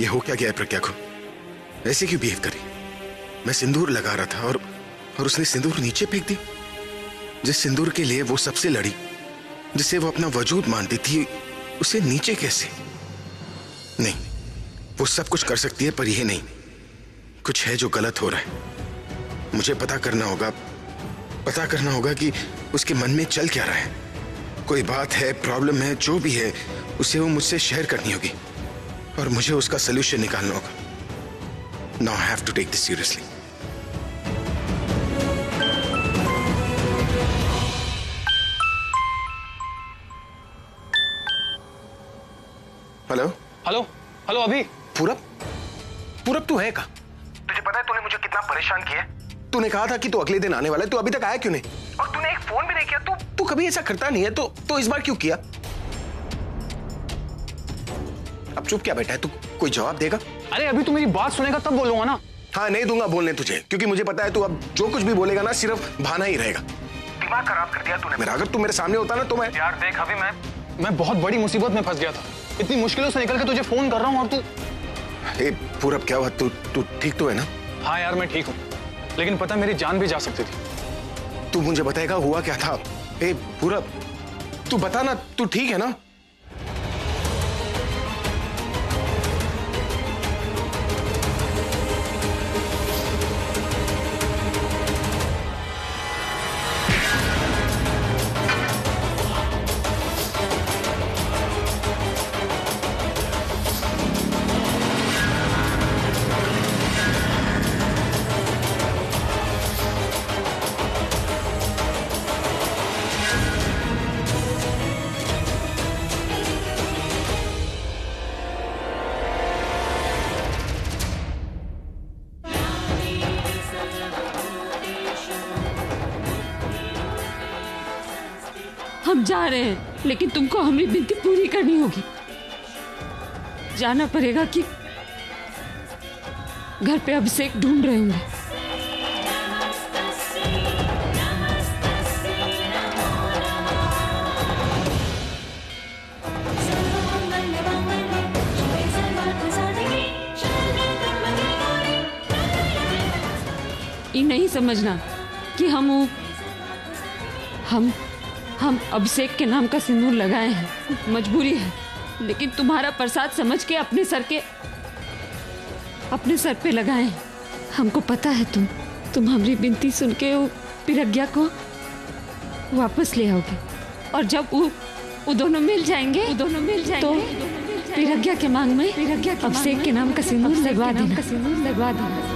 ये हो क्या गया है प्रज्ञा को? ऐसे क्यों बिहेव करी? मैं सिंदूर लगा रहा था और उसने सिंदूर नीचे फेंक दी। जिस सिंदूर के लिए वो सबसे लड़ी, जिसे वो अपना वजूद मानती थी, उसे नीचे कैसे? नहीं, वो सब कुछ कर सकती है पर यह नहीं। कुछ है जो गलत हो रहा है। मुझे पता करना होगा कि उसके मन में चल क्या रहा है। कोई बात है, प्रॉब्लम है, जो भी है उसे वो मुझसे शेयर करनी होगी और मुझे उसका सलूशन निकालना होगा। Now I have to take this seriously. Hello hello hello. अभी पूरब तू है कहाँ? तुझे पता है तूने मुझे कितना परेशान किया है? तूने कहा था कि तू अगले दिन आने वाला है, तू अभी तक आया क्यों नहीं? और तूने एक फोन भी नहीं किया। तू कभी ऐसा करता नहीं है, तो इस बार क्यों किया? अब चुप क्या बैठा है तू? कोई जवाब देगा? अरे अभी तू मेरी बात सुनेगा तब बोलूंगा ना। हाँ, नहीं दूंगा बोलने तुझे, क्योंकि मुझे पता है तू अब जो कुछ भी बोलेगा ना सिर्फ बहाना ही रहेगा। दिमाग खराब कर दिया तूने मेरा। अगर तू मेरे सामने होता ना तो मैं यार देख, अभी मैं बहुत बड़ी मुसीबत में फंस गया था। इतनी मुश्किलों से निकल के तुझे फोन कर रहा हूँ और तू। पूरब क्या हुआ? तू ठीक तो है ना? हाँ यार मैं ठीक हूँ, लेकिन पता मेरी जान भी जा सकती थी। तू मुझे बताएगा हुआ क्या था? पूरब तू बता ना, तू ठीक है ना? हम जा रहे हैं, लेकिन तुमको हमारी विनती पूरी करनी होगी। जाना पड़ेगा कि घर पे अभिषेक ढूंढ रहे होंगे। ये नहीं समझना कि हम अभिषेक के नाम का सिंदूर लगाए हैं, मजबूरी है। लेकिन तुम्हारा प्रसाद समझ के अपने सर पे लगाए हैं। हमको पता है तुम हमारी विनती सुन के वो प्रज्ञा को वापस ले आओगे, और जब वो दोनों मिल जाएंगे तो प्रज्ञा के मांग में अभिषेक के नाम का सिंदूर लगवा देना।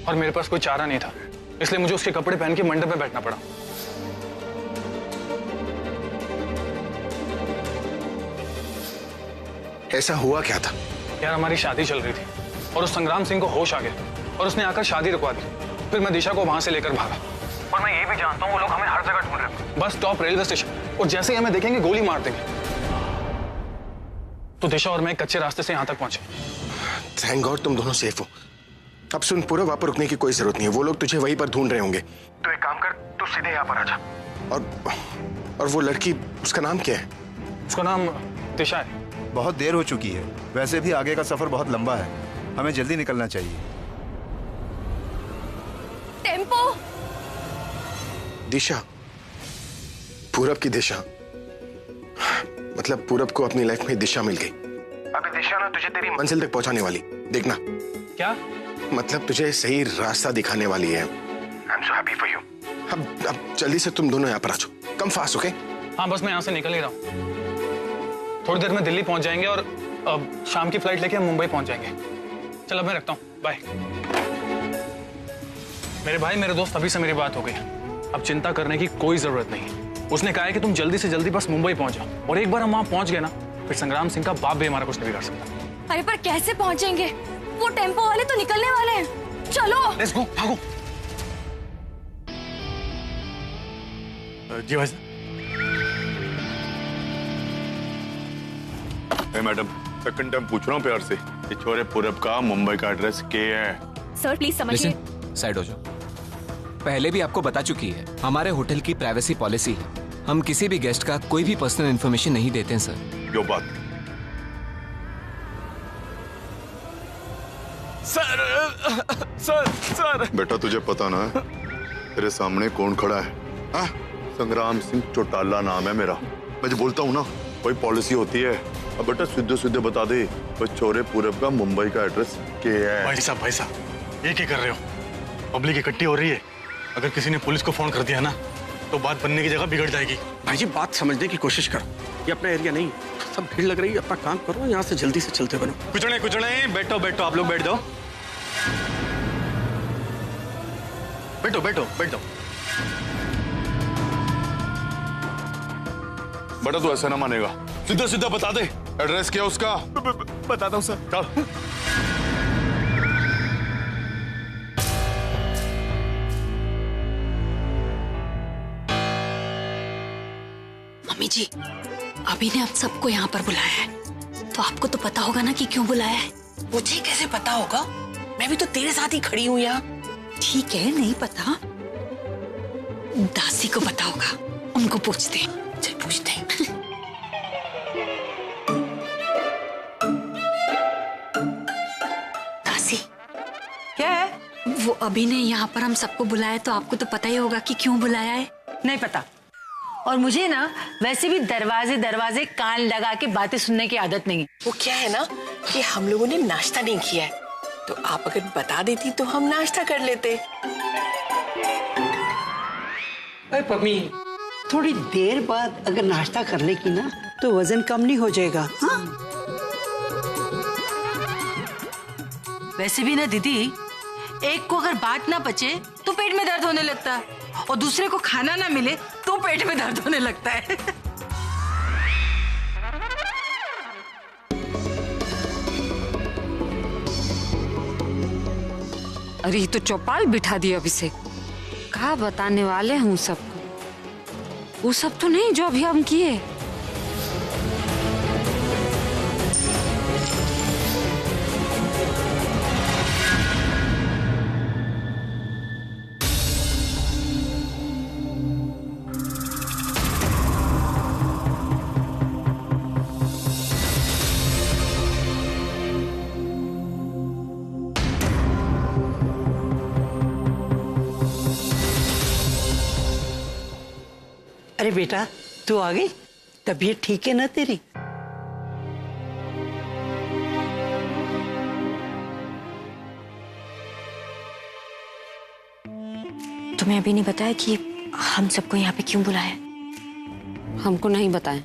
और मेरे पास कोई चारा नहीं था, इसलिए मुझे उसके कपड़े पहन के मंडप में बैठना पड़ा। ऐसा हुआ क्या था? यार हमारी शादी चल रही थी और उस संग्राम सिंह को होश आ गया और उसने आकर शादी रुकवा दी। फिर मैं दिशा को वहां से लेकर भागा, और मैं ये भी जानता हूँ वो लोग हमें हर जगह ढूंढ रहे हैं, बस स्टॉप, रेलवे स्टेशन, और जैसे ही हमें देखेंगे गोली मार देंगे। तो दिशा और मैं कच्चे रास्ते से यहाँ तक पहुंचे। थैंक गॉड तुम दोनों सेफ हो। अब सुन पूरब, वहां पर रुकने की कोई जरूरत नहीं है। वो लोग तुझे वहीं पर ढूंढ रहे होंगे। तो एक काम कर, तू सीधे यहाँ पर आ जा। और वो लड़की, उसका नाम क्या है? उसका नाम दिशा है। बहुत देर हो चुकी है, वैसे भी आगे का सफर बहुत लंबा है, हमें जल्दी निकलना चाहिए। टेम्पो। दिशा, पूरब की दिशा, मतलब पूरब को अपनी लाइफ में दिशा मिल गई। अभी दिशा ना तुझे तेरी मंजिल तक पहुंचाने वाली, देखना। क्या मतलब तुझे सही रास्ता दिखाने वाली है। I am so happy for you. अब जल्दी से तुम दोनों यहाँ पर आ जाओ, कम फास्ट, ओके? हाँ बस मैं यहाँ से निकल ही रहा हूँ। थोड़ी देर में दिल्ली पहुंच जाएंगे और अब शाम की फ्लाइट लेके हम मुंबई पहुंच जाएंगे। चल अब मैं रखता हूँ, बाय। मेरे भाई, मेरे दोस्त, अभी से मेरी बात हो गई, अब चिंता करने की कोई जरूरत नहीं। उसने कहा है कि तुम जल्दी से जल्दी बस मुंबई पहुंच जाओ, और एक बार हम वहां पहुंच गए ना, फिर संग्राम सिंह का बाप भी हमारा कुछ नहीं बिगाड़ सकता। अरे पर कैसे पहुंचेंगे? वो टेम्पो वाले तो निकलने वाले हैं। चलो लेट्स गो, भागो। जी भाई। मैडम, सेकंड टाइम पूछ रहा हूँ प्यार से, ये छोरे पूरब का मुंबई का एड्रेस क्या है? सर प्लीज समझिए। साइड हो जाओ। पहले भी आपको बता चुकी है, हमारे होटल की प्राइवेसी पॉलिसी है, हम किसी भी गेस्ट का कोई भी पर्सनल इन्फॉर्मेशन नहीं देते हैं सर। क्यों बात? सर बेटा तुझे पता ना है तेरे सामने कौन खड़ा है? हाँ? संग्राम सिंह चौटाला नाम है मेरा। मैं जो बोलता हूँ ना वही पॉलिसी होती है। अब बेटा सीधे सीधे बता दे भाई चौरे पूरब का मुंबई का एड्रेस क्या है? भाई साहब ये क्या कर रहे हो? पब्लिक इकट्ठी हो रही है, अगर किसी ने पुलिस को फोन कर दिया ना तो बात बनने की जगह बिगड़ जाएगी। भाई जी बात समझने की कोशिश करो, ये अपना एरिया नहीं, सब भीड़ लग रही है, अपना काम करो, यहाँ से जल्दी से चलते बनो। कुचड़े बैठो बैठो, आप लोग बैठ जाओ, बैठो बैठो बैठ जाओ। बेटा तू ऐसा ना मानेगा, सीधा सीधा बता दे एड्रेस क्या उसका। बताता हूँ सर। चल। मम्मी जी, अभी ने आप सबको यहाँ पर बुलाया है, तो आपको तो पता होगा ना कि क्यों बुलाया है। मुझे कैसे पता होगा? मैं भी तो तेरे साथ ही खड़ी हूँ यहाँ। ठीक है, नहीं पता, दासी को पता होगा, उनको पूछते हैं। चल पूछते हैं। दासी क्या है? वो अभी ने यहाँ पर हम सबको बुलाया, तो आपको तो पता ही होगा कि क्यों बुलाया है। नहीं पता। और मुझे ना वैसे भी दरवाजे दरवाजे कान लगा के बातें सुनने की आदत नहीं है। वो क्या है ना कि हम लोगों ने नाश्ता नहीं किया है, तो आप अगर बता देती तो हम नाश्ता कर लेते। अरे पम्मी, थोड़ी देर बाद अगर नाश्ता कर लेगी ना तो वजन कम नहीं हो जाएगा। हाँ? वैसे भी ना दीदी, एक को अगर बात ना पचे तो पेट में दर्द होने लगता है, और दूसरे को खाना ना मिले तो पेट में दर्द होने लगता है। अरे ये तो चौपाल बिठा दिया अभिषेक, कहा बताने वाले हूँ सबको, वो सब तो नहीं जो अभी हम किए। अरे बेटा, तू आ गई? तबीयत ठीक है ना तेरी? तुम्हें अभी नहीं बताया कि हम सबको यहाँ पे क्यों बुलाया? हमको नहीं बताएं।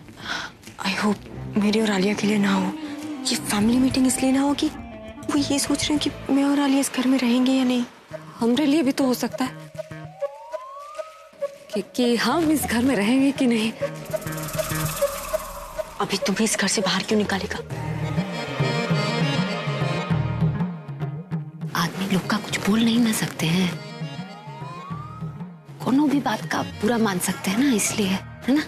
आई होप मेरे और आलिया के लिए ना हो। ये फैमिली मीटिंग इसलिए ना हो कि वो ये सोच रहे हैं कि मैं और आलिया इस घर में रहेंगे या नहीं। हमरे लिए भी तो हो सकता है कि हम इस घर में रहेंगे कि नहीं। अभी तुम्हें इस घर से बाहर क्यों निकालेगा? आदमी लोग का कुछ बोल नहीं ना सकते हैं, कोनो भी बात का बुरा मान सकते हैं ना, इसलिए, है ना।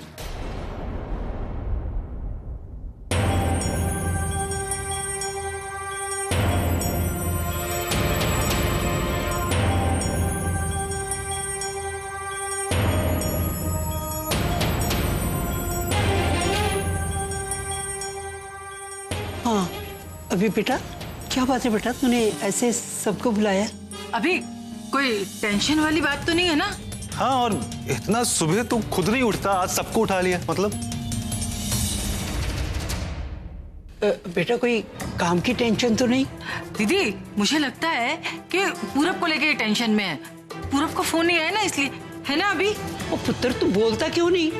हाँ, अभी बेटा क्या बात है बेटा, तूने ऐसे सबको बुलाया? अभी कोई टेंशन वाली बात तो नहीं है ना? हाँ, और इतना सुबह तो खुद नहीं उठता, आज सबको उठा लिया। मतलब बेटा कोई काम की टेंशन तो नहीं? दीदी मुझे लगता है कि पूरब को लेके टेंशन में है। पूरब को फोन नहीं आया ना, इसलिए, है ना अभी? वो पुत्र तू बोलता क्यों नहीं?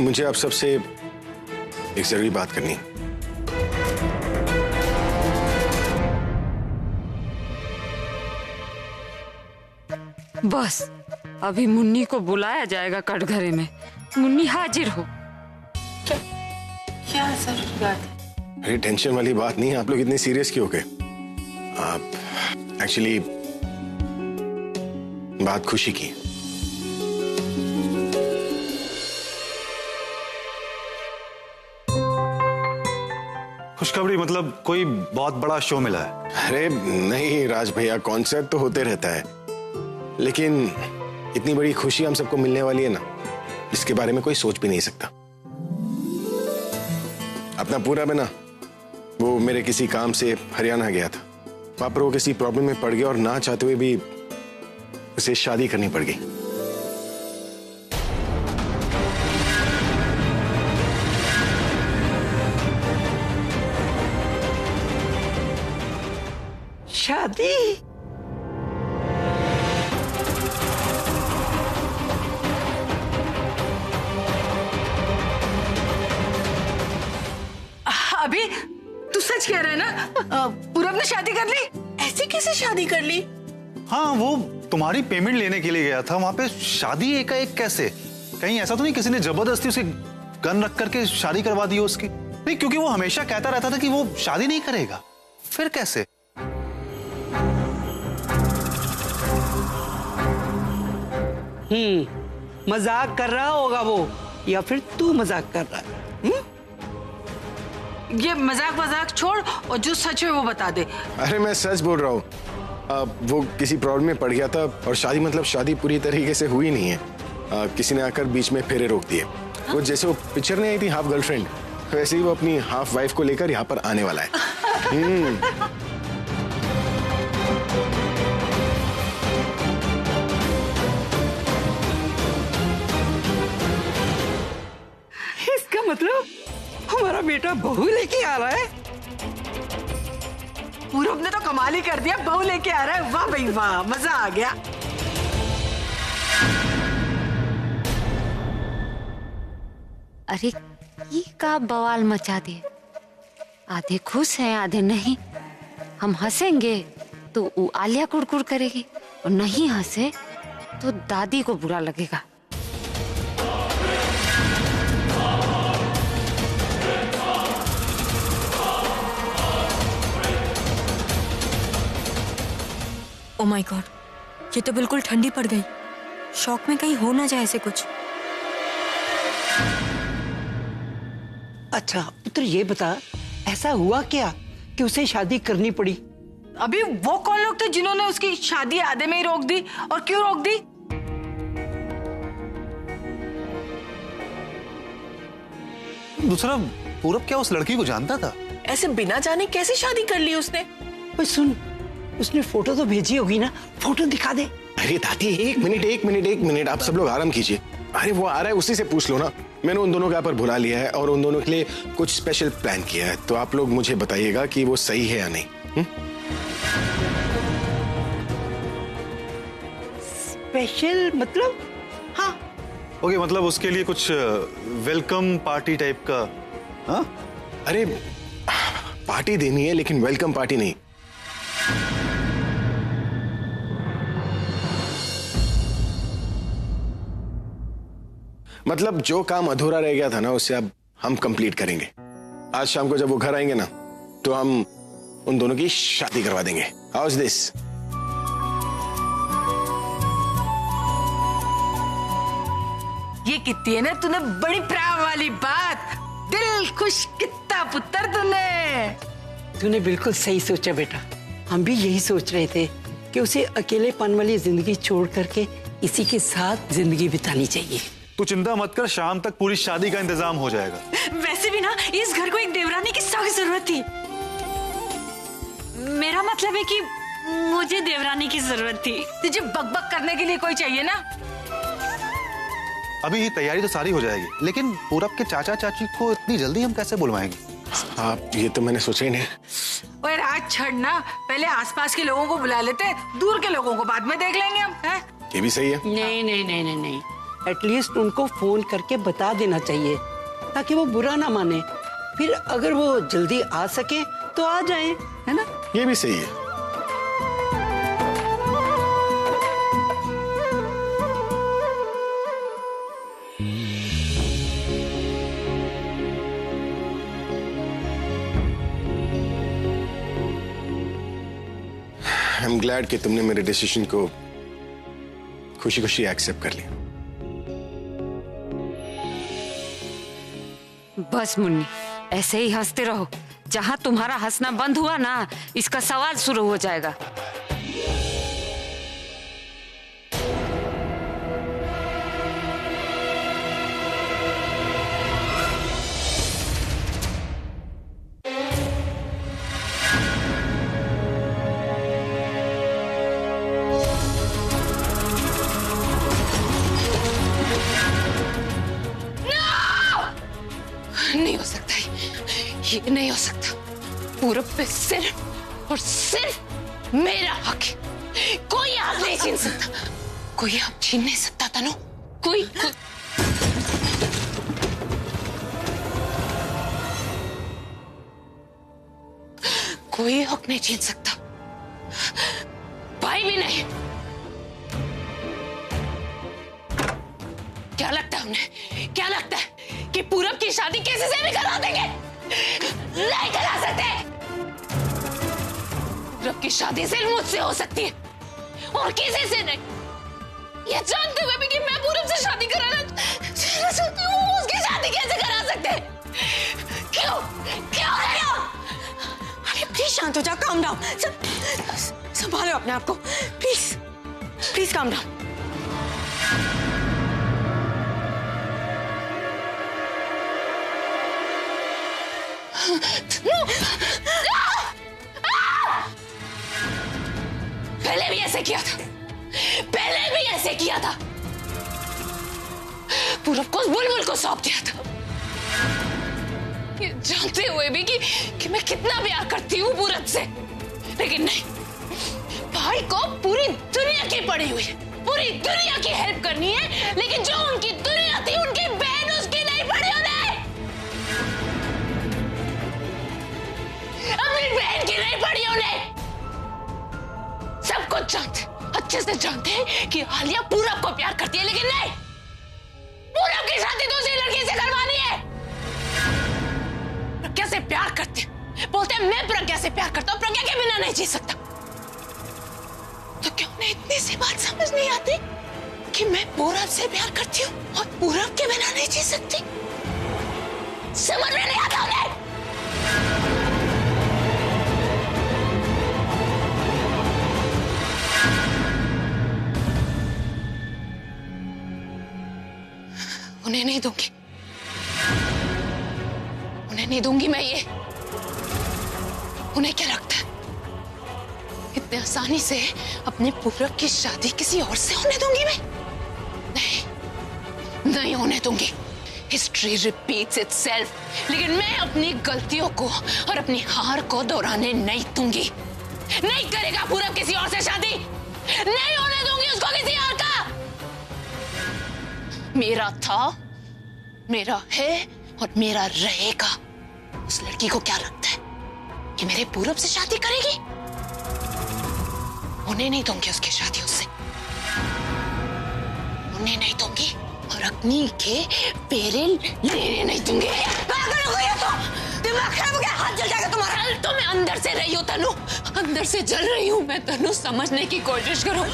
मुझे आप सबसे एक जरूरी बात करनी है। बस अभी मुन्नी को बुलाया जाएगा कटघरे में, मुन्नी हाजिर हो। क्या सर बात है? अरे टेंशन वाली बात नहीं है, आप लोग इतने सीरियस क्यों हो गए? आप एक्चुअली बात खुशी की। खुशखबरी मतलब कोई बहुत बड़ा शो मिला है? अरे नहीं राज भैया, कॉन्सर्ट तो होते रहता है, लेकिन इतनी बड़ी खुशी हम सबको मिलने वाली है ना, इसके बारे में कोई सोच भी नहीं सकता। अपना पूरा बना वो मेरे किसी काम से हरियाणा गया था, वहां पर वो किसी प्रॉब्लम में पड़ गया और ना चाहते हुए भी उसे शादी करनी पड़ गई। शादी? अभी तू सच कह रहा है ना? पूरब ने शादी कर ली? ऐसे कैसे शादी कर ली? हाँ, वो तुम्हारी पेमेंट लेने के लिए गया था, वहां पे शादी एकाएक कैसे? कहीं ऐसा तो नहीं किसी ने जबरदस्ती उसे गन रख करके शादी करवा दी हो उसकी? नहीं, क्योंकि वो हमेशा कहता रहता था कि वो शादी नहीं करेगा, फिर कैसे? मजाक कर रहा होगा वो, या फिर तू मजाक कर रहा है? ये मजाक छोड़ और जो सच है वो बता दे। अरे मैं सच बोल रहा हूँ, वो किसी प्रॉब्लम में पड़ गया था और शादी मतलब शादी पूरी तरीके से हुई नहीं है। किसी ने आकर बीच में फेरे रोक दिए। वो जैसे वो पिक्चर नहीं आई थी हाफ गर्लफ्रेंड, वैसे ही वो अपनी हाफ वाइफ को लेकर यहाँ पर आने वाला है। इसका मतलब हमारा बेटा बहू लेके आ रहा है? पूरब ने तो कमाल ही कर दिया, बहू लेके आ रहा है। वाह भाई वाह, मजा आ गया। अरे ये का बवाल मचा दिए, आधे खुश हैं आधे नहीं। हम हंसेंगे तो वो आलिया कुड़कुड़ करेगी, और नहीं हंसे तो दादी को बुरा लगेगा। ओ माय गॉड, ये तो बिल्कुल ठंडी पड़ गई। शौक में कहीं हो ना जाए ऐसे कुछ। अच्छा पुत्र, ये बता ऐसा हुआ क्या कि उसे शादी करनी पड़ी? अभी वो कौन लोग थे जिन्होंने उसकी शादी आधे में ही रोक दी, और क्यों रोक दी? दूसरा, पूरब क्या उस लड़की को जानता था? ऐसे बिना जाने कैसे शादी कर ली उसने? भाई सुन, उसने फोटो तो भेजी होगी ना, फोटो दिखा दे। अरे दादी एक मिनट, आप सब लोग आराम कीजिए। अरे वो आ रहा है, उसी से पूछ लो ना। मैंने उन दोनों का पर बुला लिया है और उन दोनों के लिए कुछ स्पेशल प्लान किया है, तो आप लोग मुझे बताइएगा कि वो सही है या नहीं। स्पेशल मतलब? हाँ ओके, मतलब उसके लिए कुछ वेलकम पार्टी टाइप का? हाँ, अरे पार्टी देनी है लेकिन वेलकम पार्टी नहीं। मतलब जो काम अधूरा रह गया था ना, उसे अब हम कंप्लीट करेंगे। आज शाम को जब वो घर आएंगे ना, तो हम उन दोनों की शादी करवा देंगे। How is this? ये कितनी है ना तूने बड़ी प्राव वाली बात। दिल खुश कितना पुत्र तूने बिल्कुल सही सोचा बेटा। हम भी यही सोच रहे थे कि उसे अकेलेपन वाली जिंदगी छोड़ करके इसी के साथ जिंदगी बितानी चाहिए। तू चिंता मत कर, शाम तक पूरी शादी का इंतजाम हो जाएगा। वैसे भी ना इस घर को एक देवरानी की सख्त जरूरत थी। मेरा मतलब है कि मुझे देवरानी की जरूरत थी। तुझे बकबक करने के लिए कोई चाहिए ना। अभी तैयारी तो सारी हो जाएगी, लेकिन पूरब के चाचा चाची को इतनी जल्दी हम कैसे बुलवाएंगे? आप ये तो मैंने सोचा ही नहीं। ओए राज छड़ ना, पहले आसपास के लोगों को बुला लेते, दूर के लोगों को बाद में देख लेंगे हम। है? ये भी सही है। नहीं नहीं नहीं नहीं नहीं, एटलीस्ट उनको फोन करके बता देना चाहिए ताकि वो बुरा ना माने। फिर अगर वो जल्दी आ सके तो आ जाए, है ना? ये भी सही है। आई एम ग्लैड कि तुमने मेरे डिसीजन को खुशी खुशी एक्सेप्ट कर लिया। बस मुन्नी, ऐसे ही हंसते रहो, जहाँ तुम्हारा हंसना बंद हुआ ना, इसका सवाल शुरू हो जाएगा। नहीं हो सकता, ये नहीं हो सकता। पूरब पे सिर्फ और सिर्फ मेरा हक है, कोई हक नहीं छीन सकता, कोई हक छीन नहीं सकता तनु, कोई कोई हक नहीं छीन सकता, भाई भी नहीं। क्या लगता है उन्हें, क्या लगता है कि पूरब की शादी किसी से भी करा देंगे? नहीं करा सकते। पूरब की शादी सिर्फ मुझसे हो सकती है और किसी से नहीं। ये जानते हुए भी कि मैं पूरब से शादी कराना चाहती हूँ, उसकी शादी कैसे करा सकते? क्यों क्यों नहीं? अरे प्लीज शांत हो जाओ, काम डाउन, संभालो अपने आप को, प्लीज प्लीज काम डाउन। पहले भी ऐसे किया था, पहले भी ऐसे किया था। पूरब को बुलबुल को सौंप दिया था, ये जानते हुए भी कि मैं कितना प्यार करती हूँ पूरब से। लेकिन नहीं, भाई को पूरी दुनिया की पड़ी हुई है, पूरी दुनिया की हेल्प करनी है, लेकिन जो उनकी दुनिया थी, उनकी बहन उसकी नहीं पड़ी उन्हें, अपनी बहन की नहीं पड़ी उन्हें। सब कुछ जानते, अच्छे से जानते हैं कि आलिया पूरब को प्यार करती है, लेकिन नहीं, पूरब की शादी दूसरी लड़की से करवानी है। प्रज्ञा से प्यार करते, बोलते हैं मैं प्रज्ञा से प्यार करता हूं, प्रज्ञा के बिना नहीं जी सकता। तो क्यों उन्हें इतनी सी बात समझ नहीं आती कि मैं पूरब से प्यार करती हूँ और पूरब के बिना नहीं जी सकती? समझ में नहीं आता उन्हें। उन्हें नहीं दूंगी, उन्हें नहीं दूंगी मैं ये। उन्हें क्या लगता है इतने आसानी से अपने पूरब की शादी किसी और से होने दूंगी मैं? नहीं, नहीं होने दूंगी। हिस्ट्री रिपीट्स इटसेल्फ, लेकिन मैं अपनी गलतियों को और अपनी हार को दोहराने नहीं दूंगी। नहीं करेगा पूरब किसी और से शादी, नहीं होने दूंगी उसको किसी और का। मेरा था, मेरा है और मेरा रहेगा। उस लड़की को क्या लगता है कि मेरे पूरब से शादी करेगी? उन्हें नहीं दूंगी उसकी शादी उससे, उन्हें नहीं दूंगी और अग्नि के पेरे लेने नहीं दूंगी। पागल हो गई हो तो? दिमाग खराब हो गया, हाथ जल जाएगा तुम्हारा। जल तो मैं अंदर से रही हूँ तनु, अंदर से जल रही हूँ मैं तनु। समझने की कोशिश करो,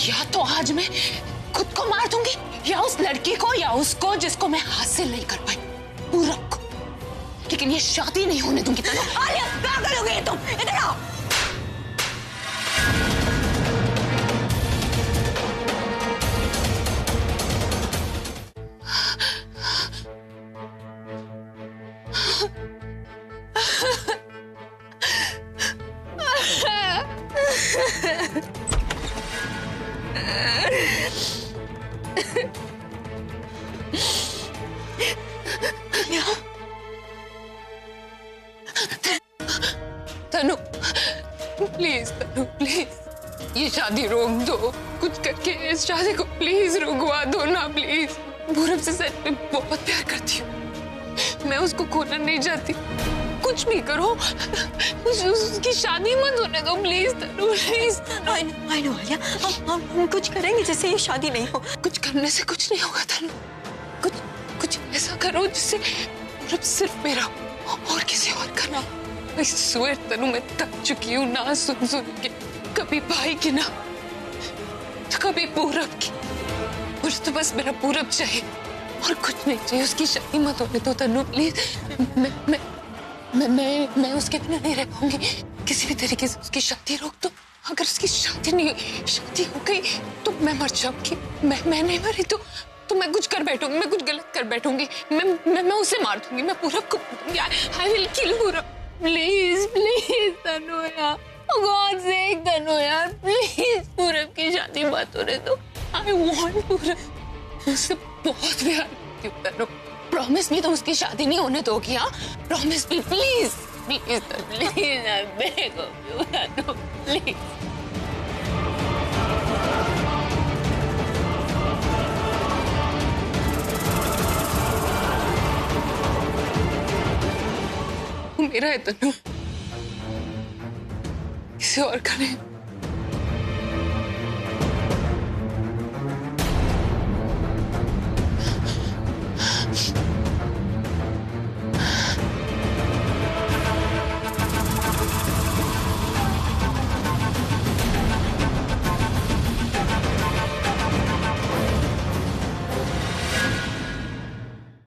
या तो आज मैं खुद को मार दूंगी, या उस लड़की को, या उसको जिसको मैं हासिल नहीं कर पाई, पूरब को। लेकिन ये शादी नहीं होने दूंगी तनु। आलिया, पागल हो गई तुम, इधर आओ। तनु प्लीज, तनु प्लीज, ये शादी रोक दो। कुछ करके इस शादी को प्लीज रुकवा दो ना प्लीज। पूरब से सच में बहुत प्यार करती हूँ, मैं उसको खोना नहीं चाहती। कुछ भी करो, उसकी शादी मत होने दो please Tanu, please. I know Alia, हम कुछ करेंगे जिससे ये शादी नहीं हो। कुछ करने से कुछ नहीं होगा तनु। कुछ ऐसा करो जिससे पूरब सिर्फ मेरा हो और किसी और का ना। I swear तनु, मैं थक चुकी हूँ ना सुन के, कभी भाई की ना तो कभी पूरब की। मुझे तो बस मेरा पूरब चाहिए और कुछ नहीं चाहिए। उसकी शादी मत होने दो तनु प्लीज। मैं उसके बिना नहीं रह पाऊंगी। किसी भी तरीके से उसकी शादी रोक दो। अगर उसकी शादी हो गई तो मैं मर जाऊंगी। मैं नहीं मरी तो मैं कुछ कर बैठूंगी, मैं कुछ गलत कर बैठूंगी। मैं उसे मार दूंगी, मैं पूरब को मार दूंगी। आई विल किल पूरब। प्लीज प्लीज तनु यार, गॉड सेक तनु यार, प्लीज पूरब की शादी मत होने दो। आई वांट पूरब। उससे बहुत प्यार करती हूँ तनु। प्रॉमिस मी, तो उसकी शादी नहीं होने दोगी? हाँ promise me, please please please, I beg of you Tanu, please. मेरा है तनु, किसी और का नहीं।